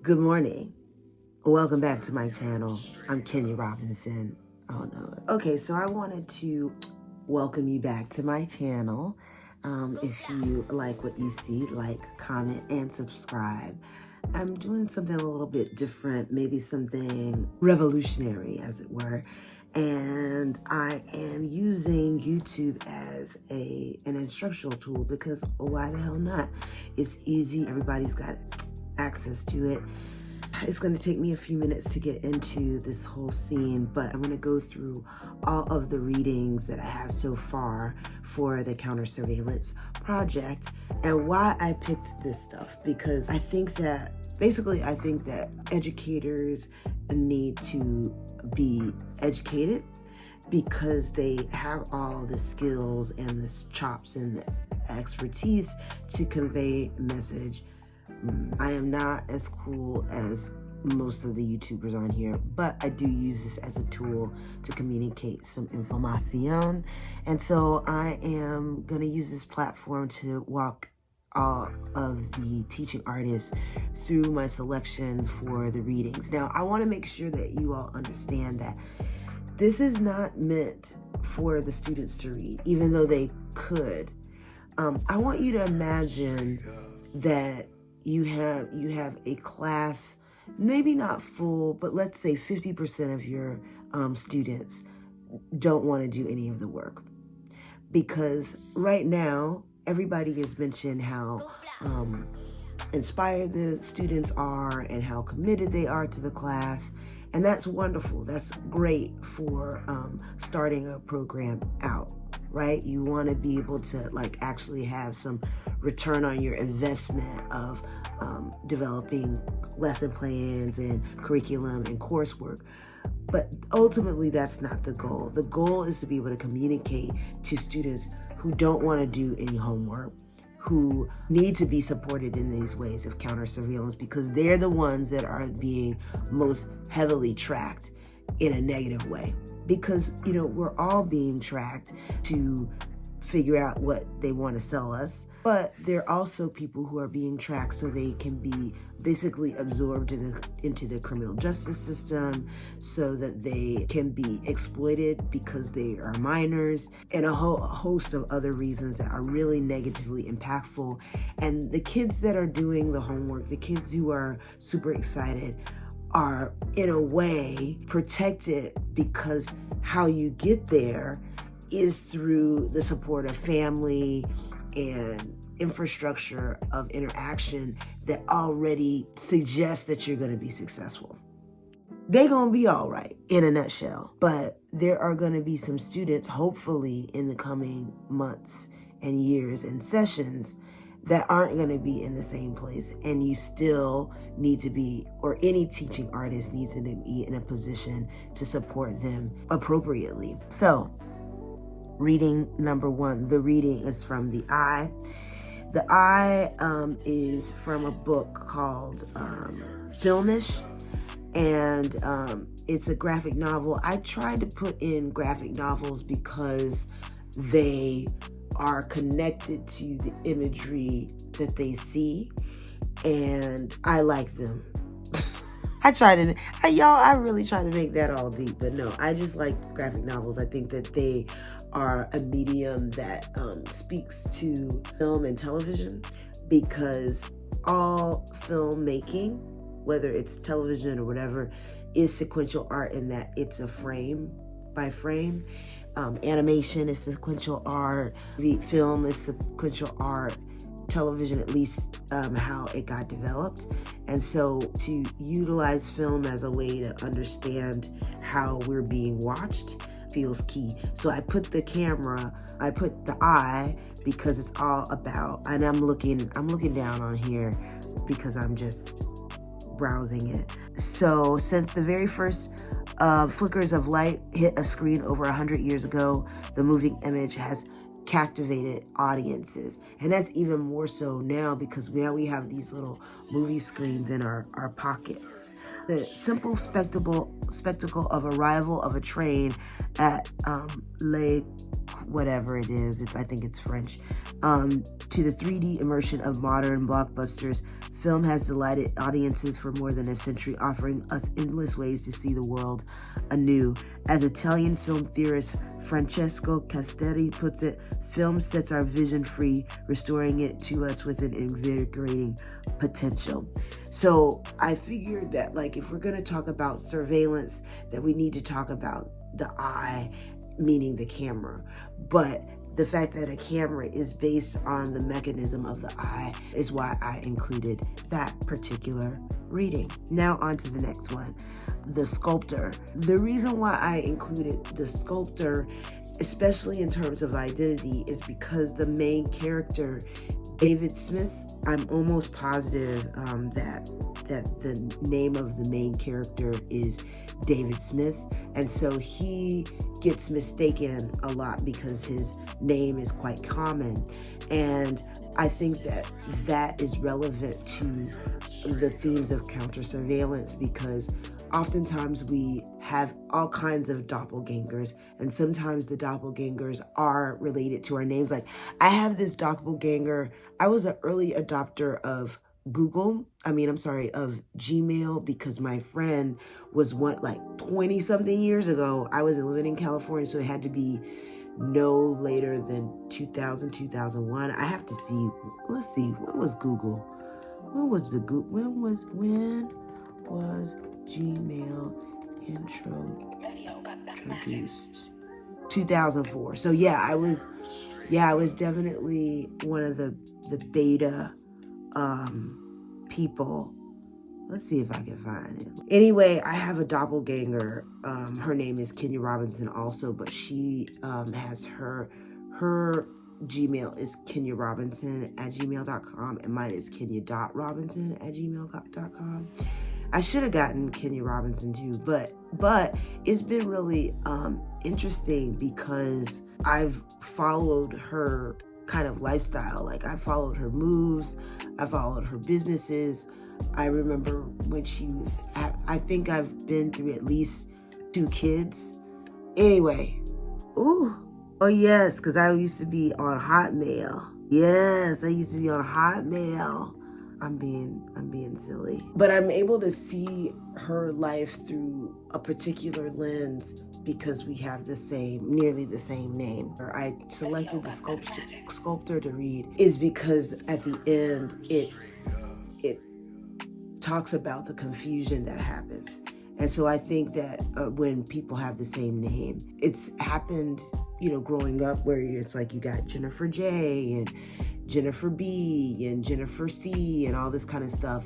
Good morning. Welcome back to my channel. I'm Kenya Robinson. Oh no. Okay, so I wanted to welcome you back to my channel. If you like what you see, like, comment, and subscribe. I'm doing something a little bit different, maybe something revolutionary, as it were. And I am using YouTube as an instructional tool because why the hell not? It's easy. Everybody's got access to it. It's going to take me a few minutes to get into this whole scene, but I'm going to go through all of the readings that I have so far for the counter-surveillance project and why I picked this stuff. Because I think that educators need to be educated because they have all the skills and the chops and the expertise to convey a message. I am not as cool as most of the YouTubers on here, but I do use this as a tool to communicate some information. And so I am going to use this platform to walk all of the teaching artists through my selection for the readings. Now, I want to make sure that you all understand that this is not meant for the students to read, even though they could. I want you to imagine that you have a class, maybe not full, but let's say 50% of your students don't want to do any of the work. Because right now, everybody has mentioned how inspired the students are and how committed they are to the class. And that's wonderful. That's great for starting a program out, right? You want to be able to actually have some return on your investment of developing lesson plans and curriculum and coursework. But ultimately, that's not the goal. The goal is to be able to communicate to students who don't want to do any homework, who need to be supported in these ways of counter-surveillance because they're the ones that are being most heavily tracked in a negative way. Because, we're all being tracked to figure out what they want to sell us. But there are also people who are being tracked so they can be basically absorbed into the criminal justice system, so that they can be exploited because they are minors, and a whole host of other reasons that are really negatively impactful. And the kids that are doing the homework, the kids who are super excited, are in a way protected because how you get there is through the support of family and infrastructure of interaction that already suggests that you're going to be successful. They're going to be all right in a nutshell, but there are going to be some students, hopefully in the coming months and years and sessions, that aren't going to be in the same place. And you still need to be, or any teaching artist needs to be in a position to support them appropriately. So, reading number one. The reading is from The Eye. The Eye is from a book called Filmish, and it's a graphic novel. I tried to put in graphic novels because they are connected to the imagery that they see, and I like them. I really try to make that all deep, but no, I just like graphic novels. I think that they are a medium that speaks to film and television, because all filmmaking, whether it's television or whatever, is sequential art in that it's a frame by frame. Animation is sequential art. Film is sequential art. Television, at least how it got developed. And so to utilize film as a way to understand how we're being watched feels key. So I put the eye because it's all about, and I'm looking down on here because I'm just browsing it. So since the very first flickers of light hit a screen over 100 years ago, the moving image has captivated audiences. And that's even more so now, because now we have these little movie screens in our pockets. The simple spectacle of arrival of a train at Le whatever it is. I think it's French. To the 3D immersion of modern blockbusters, film has delighted audiences for more than a century, offering us endless ways to see the world anew. As Italian film theorist Francesco Castelli puts it, film sets our vision free, restoring it to us with an invigorating potential. So I figured that, like, if we're going to talk about surveillance, that we need to talk about the eye, meaning the camera. But the fact that a camera is based on the mechanism of the eye is why I included that particular reading. Now on to the next one, The Sculptor. The reason why I included The Sculptor, especially in terms of identity, is because the main character, David Smith, I'm almost positive that the name of the main character is David Smith, and so he gets mistaken a lot because his name is quite common. And I think that is relevant to the themes of counter-surveillance, because oftentimes we have all kinds of doppelgangers, and sometimes the doppelgangers are related to our names. Like, I have this doppelganger. I was an early adopter of of Gmail, because my friend was 20-something years ago. I was living in California, so it had to be no later than 2000, 2001. I have to see, let's see, when was Google? When was Gmail introduced? 2004. So I was definitely one of the beta people. Let's see if I can find it. Anyway, I have a doppelganger. Her name is Kenya Robinson also, but she has her Gmail is kenyarobinson@gmail.com, and mine is kenya.robinson@gmail.com. I should have gotten Kenya Robinson too, but it's been really interesting because I've followed her kind of lifestyle. Like, I followed her moves, I followed her businesses. I remember when she was I think I've been through at least 2 kids. Anyway, oh yes, because I used to be on Hotmail. Yes, I used to be on Hotmail. I'm being silly. But I'm able to see her life through a particular lens because we have nearly the same name. I selected the Sculptor to read is because at the end it talks about the confusion that happens. And so I think that when people have the same name, it's happened, growing up, where it's like you got Jennifer J and Jennifer B and Jennifer C and all this kind of stuff.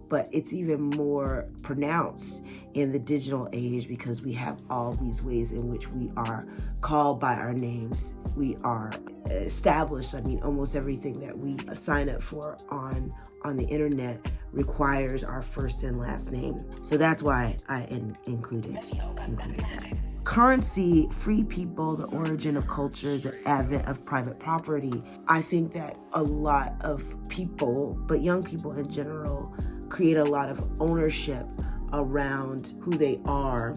But it's even more pronounced in the digital age because we have all these ways in which we are called by our names. We are established. I mean, almost everything that we sign up for on the internet requires our first and last name. So that's why I included that. Currency, free people, the origin of culture, the advent of private property. I think that a lot of people, but young people in general, create a lot of ownership around who they are,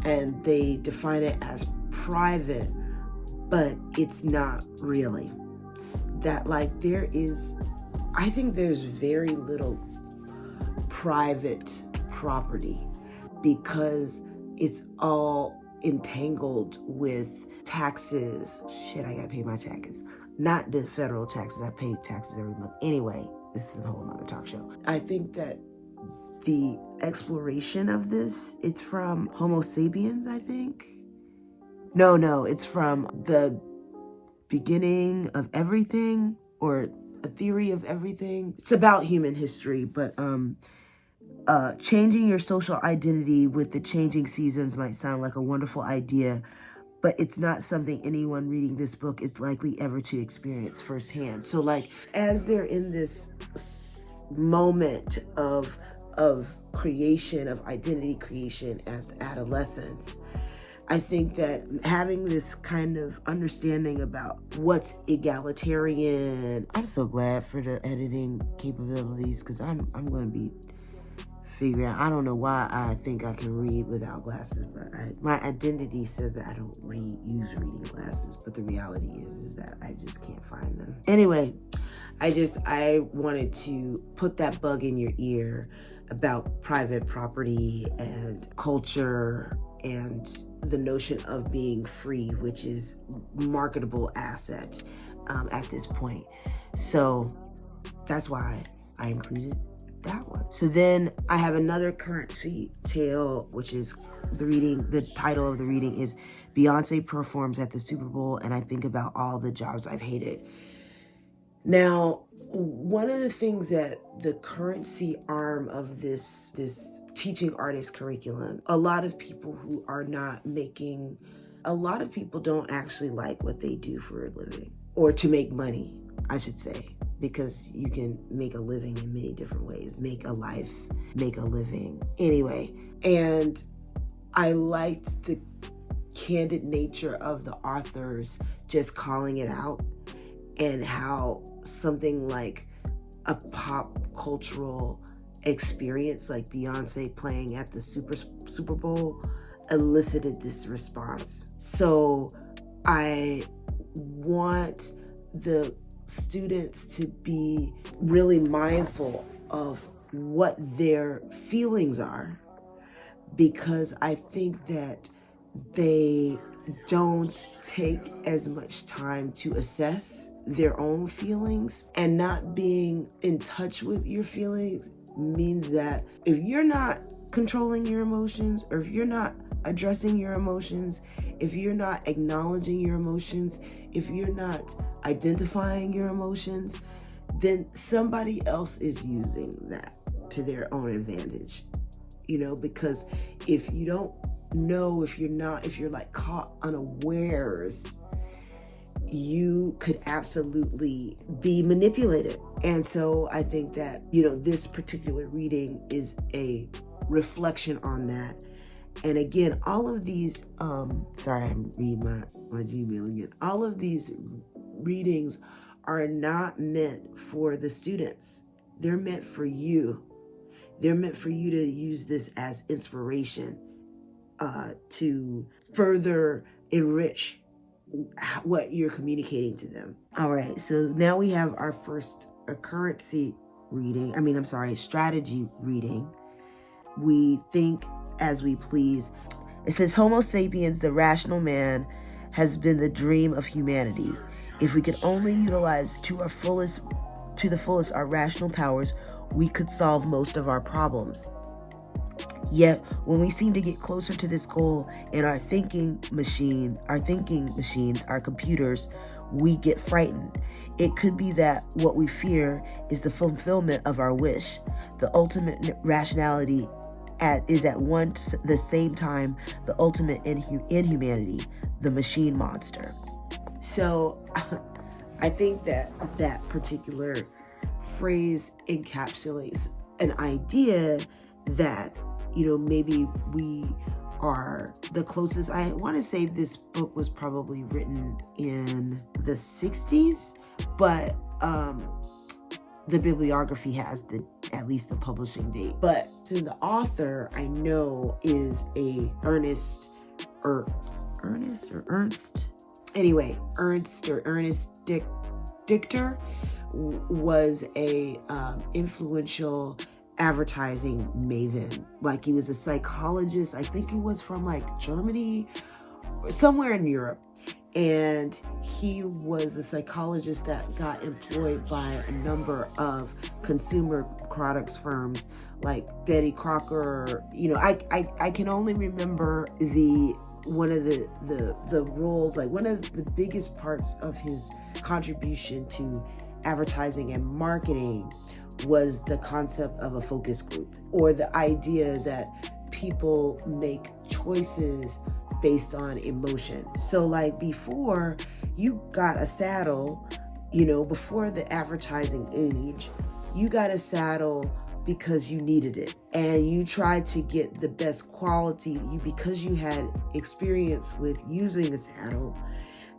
and they define it as private, but it's not really. That I think there's very little private property because it's all entangled with taxes. Shit, I gotta pay my taxes. Not the federal taxes, I pay taxes every month. Anyway, this is a whole nother talk show. I think that the exploration of this, it's from Homo Sapiens, I think. No, it's from The Beginning of Everything, or A Theory of Everything. It's about human history, but changing your social identity with the changing seasons might sound like a wonderful idea, but it's not something anyone reading this book is likely ever to experience firsthand. So as they're in this moment of creation, of identity creation as adolescents, I think that having this kind of understanding about what's egalitarian, I'm so glad for the editing capabilities, because I'm going to be figuring out. I don't know why I think I can read without glasses, but my identity says that I don't use reading glasses, but the reality is that I just can't find them. Anyway, I wanted to put that bug in your ear about private property and culture and the notion of being free, which is marketable asset at this point. So that's why I included that one. So then I have another currency tale, which is the title of the reading is Beyonce Performs at the Super Bowl, and I think about all the jobs I've hated. Now, one of the things that the currency arm of this teaching artist curriculum, a lot of people don't actually like what they do for a living, or to make money, I should say, because you can make a living in many different ways, make a life, make a living. Anyway, and I liked the candid nature of the authors just calling it out, and how something like a pop cultural experience like Beyonce playing at the Super Bowl elicited this response. So I want the students to be really mindful of what their feelings are, because I think that they don't take as much time to assess their own feelings, and not being in touch with your feelings means that if you're not controlling your emotions, or if you're not addressing your emotions, if you're not acknowledging your emotions, if you're not identifying your emotions, then somebody else is using that to their own advantage, because if you don't know, if you're like caught unawares, you could absolutely be manipulated. And so I think that, this particular reading is a reflection on that. And again, all of these, sorry, I'm reading my Gmail again. All of these readings are not meant for the students. They're meant for you. They're meant for you to use this as inspiration to further enrich what you're communicating to them. All right, so now we have our first strategy reading. We think as we please. It says, Homo sapiens, the rational man, has been the dream of humanity. If we could only utilize to the fullest our rational powers, we could solve most of our problems. Yet, when we seem to get closer to this goal in our thinking machines, our computers, we get frightened. It could be that what we fear is the fulfillment of our wish. The ultimate rationality is at once the same time the ultimate inhumanity, the machine monster. So I think that particular phrase encapsulates an idea that, maybe we are the closest. I want to say this book was probably written in the 60s, but the bibliography has at least the publishing date. But so the author I know is Ernest. Anyway, Ernest Dichter was a influential advertising maven. Like, he was a psychologist. I think he was from like Germany or somewhere in Europe. And he was a psychologist that got employed by a number of consumer products firms like Betty Crocker. I can only remember one of the roles, like one of the biggest parts of his contribution to advertising and marketing was the concept of a focus group, or the idea that people make choices based on emotion. So like before you got a saddle, before the advertising age, you got a saddle because you needed it, and you tried to get the best quality because you had experience with using a saddle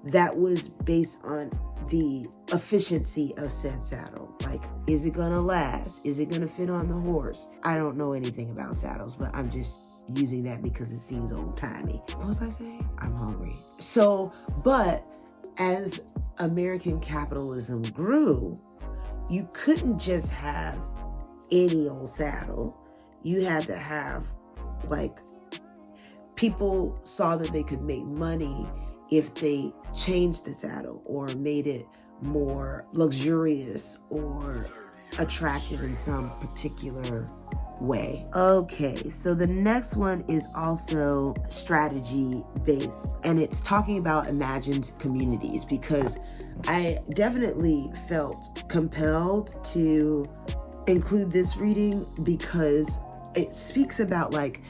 that was based on the efficiency of said saddle. Like, is it gonna last? Is it gonna fit on the horse? I don't know anything about saddles, but I'm just using that because it seems old-timey. What was I saying? I'm hungry. So, but as American capitalism grew, you couldn't just have any old saddle. You had to have, like, people saw that they could make money if they changed the saddle or made it more luxurious or attractive in some particular way. Okay, so the next one is also strategy based, and it's talking about imagined communities, because I definitely felt compelled to include this reading because it speaks about like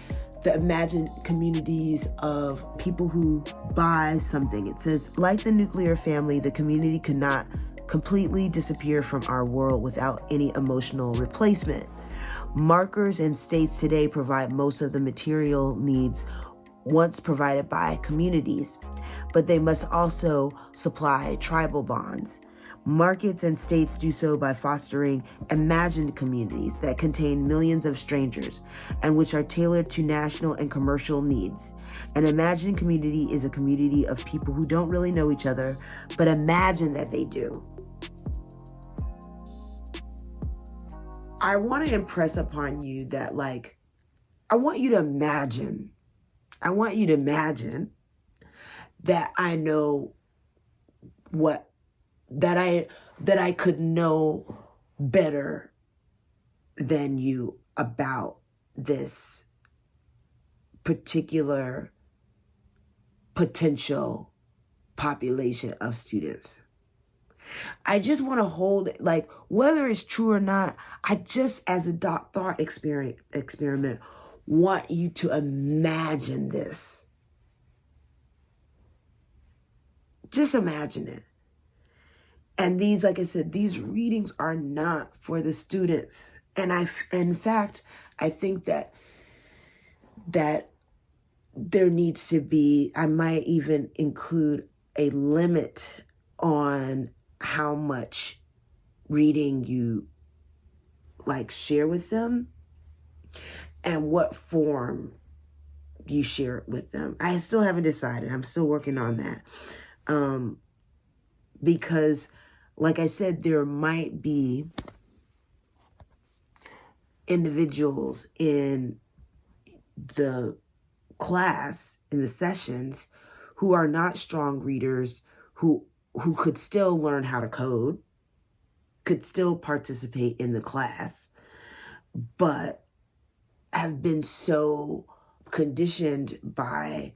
the imagined communities of people who buy something. It says, like the nuclear family, the community could not completely disappear from our world without any emotional replacement. Markers and states today provide most of the material needs once provided by communities, but they must also supply tribal bonds. Markets and states do so by fostering imagined communities that contain millions of strangers and which are tailored to national and commercial needs. An imagined community is a community of people who don't really know each other, but imagine that they do. I want to impress upon you that, like, I want you to imagine that I know that I could know better than you about this particular potential population of students. I just want to hold it, like, whether it's true or not, I just, as a thought experiment, want you to imagine this. Just imagine it. And these, like I said, these readings are not for the students. And in fact, I think that there needs to be, I might even include a limit on how much reading you like share with them and what form you share it with them. I still haven't decided. I'm still working on that. Because like I said, there might be individuals in the class, in the sessions, who are not strong readers, who could still learn how to code, could still participate in the class, but have been so conditioned by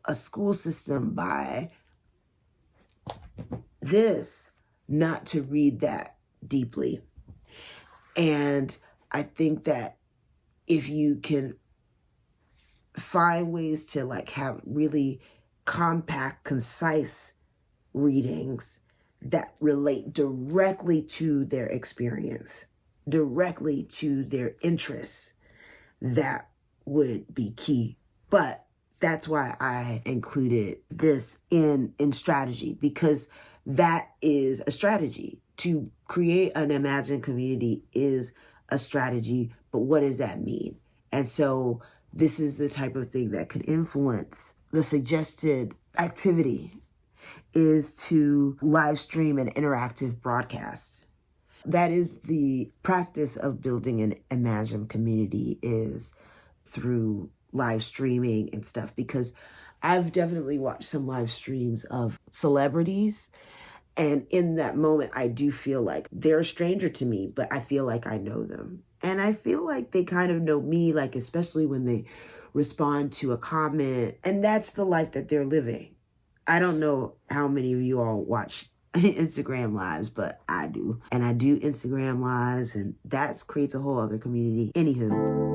a school system, by this, not to read that deeply. And I think that if you can find ways to like have really compact, concise readings that relate directly to their experience, directly to their interests, that would be key. But that's why I included this in strategy, because that is a strategy. To create an imagined community is a strategy, but what does that mean? And so this is the type of thing that could influence. The suggested activity is to live stream an interactive broadcast. That is the practice of building an imagined community, is through live streaming and stuff, because I've definitely watched some live streams of celebrities, and in that moment I do feel like they're a stranger to me, but I feel like I know them. And I feel like they kind of know me, like especially when they respond to a comment, and that's the life that they're living. I don't know how many of you all watch Instagram lives, but I do. And I do Instagram lives, and that creates a whole other community. Anywho.